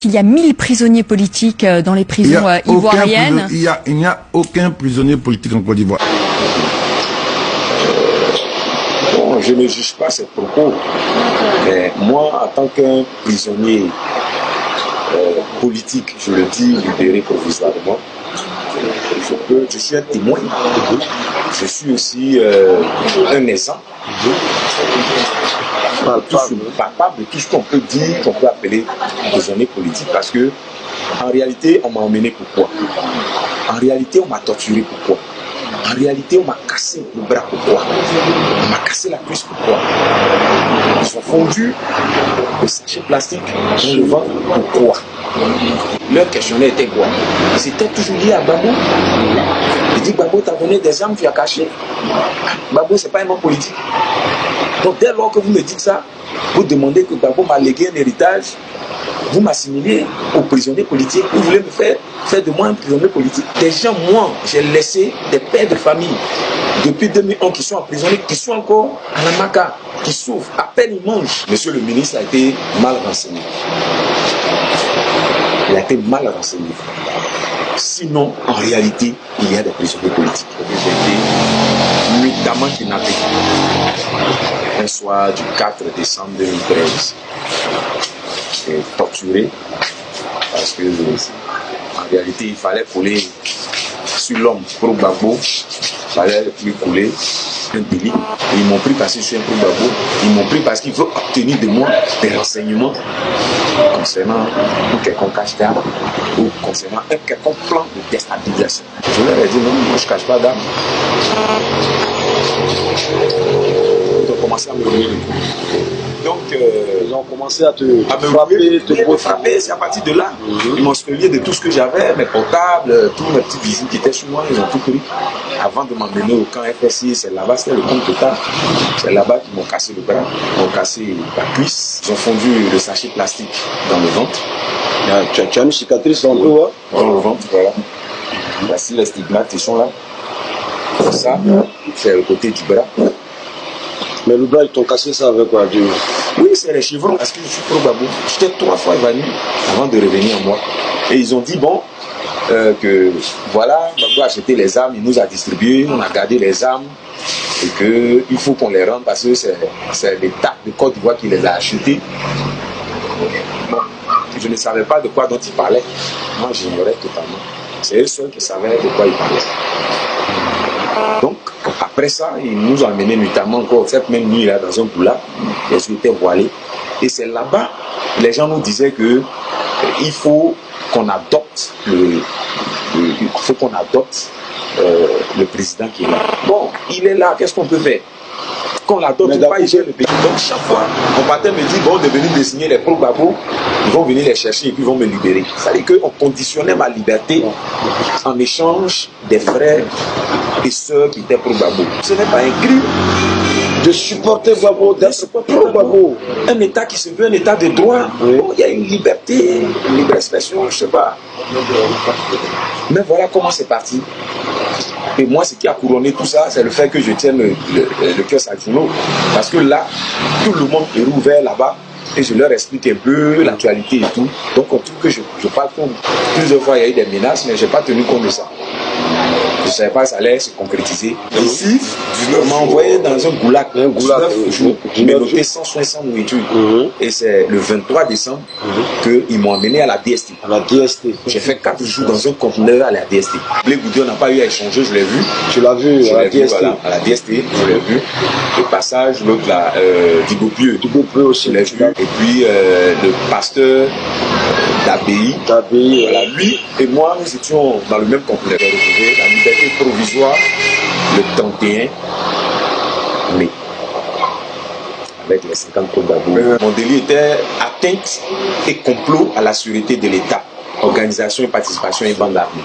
qu'il y a 1000 prisonniers politiques dans les prisons ivoiriennes. Il n'y a aucun prisonnier politique en Côte d'Ivoire. Bon, je ne juge pas ces propos. Mais moi, en tant qu'un prisonnier politique, je le dis, libéré provisoirement, je suis un témoin. Je suis aussi un exemple. Capable de tout ce qu'on peut dire, qu'on peut appeler prisonnier politique. Parce que, en réalité, on m'a emmené pourquoi? En réalité, on m'a torturé pourquoi? En réalité, on m'a cassé le bras pourquoi? On m'a cassé la cuisse pourquoi? Ils ont fondu le sachet plastique dans le ventre pourquoi? Leur questionnaire était quoi? C'était toujours lié à Gbagbo. Il dit Gbagbo t'a donné des armes, tu as caché. Gbagbo, c'est pas un homme politique. Donc dès lors que vous me dites ça, vous demandez que Gbagbo m'a légué un héritage, vous m'assimilez aux prisonniers politiques, vous voulez me faire de moi un prisonnier politique. Des gens, moi, j'ai laissé des pères de famille depuis 2001 qui sont emprisonnés, qui sont encore à la maca, qui souffrent, à peine ils mangent. Monsieur le ministre a été mal renseigné. Il a été mal renseigné. Sinon, en réalité, il y a des prisonniers politiques. J'ai été nuitamment kidnappé. Un soir du 4 décembre 2013. Et torturé. Parce que, en réalité, il fallait couler sur l'homme pour Gbagbo. Il fallait lui couler un délit. Et ils m'ont pris parce que je suis un pro Gbagbo. Ils m'ont pris parce qu'ils veulent obtenir de moi des renseignements concernant un quelconque cache d'armes ou concernant un quelconque plan de déstabilisation. Je leur ai dit non, moi je ne cache pas d'armes. Ils ont commencé à me rouler le cou. Donc, ils ont commencé à te frapper, c'est à partir de là. Ils m'ont spolié de tout ce que j'avais, mes portables, tous mes petits visites qui étaient sur moi, ils ont tout pris. Avant de m'emmener au camp FSI, c'est là-bas, c'était le camp total. C'est là-bas qu'ils m'ont cassé le bras, ils m'ont cassé la cuisse, ils ont fondu le sachet plastique dans le ventre. Tu as une cicatrice dans le dos, dans le ventre, voilà. Voici les stigmates, ils sont là. Ça, c'est le côté du bras. Mais le bras, ils t'ont cassé ça avec quoi? Oui, c'est les chevrons, parce que je suis pro Gbagbo. J'étais 3 fois évanoui avant de revenir en moi. Et ils ont dit, bon, que voilà, Gbagbo a acheté les armes, il nous a distribué, on a gardé les armes, et qu'il faut qu'on les rende parce que c'est l'État de Côte d'Ivoire qui les a achetées. Bon, je ne savais pas de quoi dont ils parlaient. Moi, j'ignorais totalement. C'est eux seuls qui savaient de quoi ils parlaient. Donc, après ça, ils nous ont emmenés notamment encore cette même nuit là dans un boulard, les yeux étaient voilés. Et c'est là-bas, les gens nous disaient que il faut qu'on adopte le président qui est là. Bon, il est là, qu'est-ce qu'on peut faire? Qu'on l'adopte pas, il gère le pays. Donc chaque fois, on partait me dire, bon, de venir désigner les pro-Gbagbo, ils vont venir les chercher et puis ils vont me libérer. C'est-à-dire qu'on conditionnait ma liberté en échange des frères et sœurs qui étaient pro-Gbagbo. Ce n'est pas un crime de supporter Gbagbo, d'être pro-Gbagbo. Un État qui se veut un État de droit, oui. Bon, il y a une liberté, une libre expression, je ne sais pas. Mais voilà comment c'est parti. Et moi, ce qui a couronné tout ça, c'est le fait que je tienne le kiosque à journaux. Parce que là, tout le monde est rouvert là-bas. Et je leur explique un peu l'actualité et tout. Donc, on trouve que je parle compte. Plusieurs fois, il y a eu des menaces, mais je n'ai pas tenu compte de ça. Je ne savais pas que ça allait se concrétiser. Ici, on m'a envoyé dans un goulag. 19 jours. Je m'ai noté 160 nourritures. Et c'est le 23 décembre qu'ils m'ont emmené à la DST. À la DST. J'ai fait 4 jours dans un conteneur à la DST. Les Goudé, on n'a pas eu à échanger, je l'ai vu. Tu l'as vu à la DST. Voilà, à la DST, je l'ai vu. Le passage, l'autre là, Digopieux. Digopieux aussi. Je l'ai vu. Et puis le pasteur d'Abbaye. Voilà, lui et moi, nous étions dans le même conteneur. J'ai retrouvé la liberté provisoire le 31 mai. Avec les 50 pro-Gbagbo. Mon délit était atteinte et complot à la sûreté de l'État. Organisation et participation et bande armée.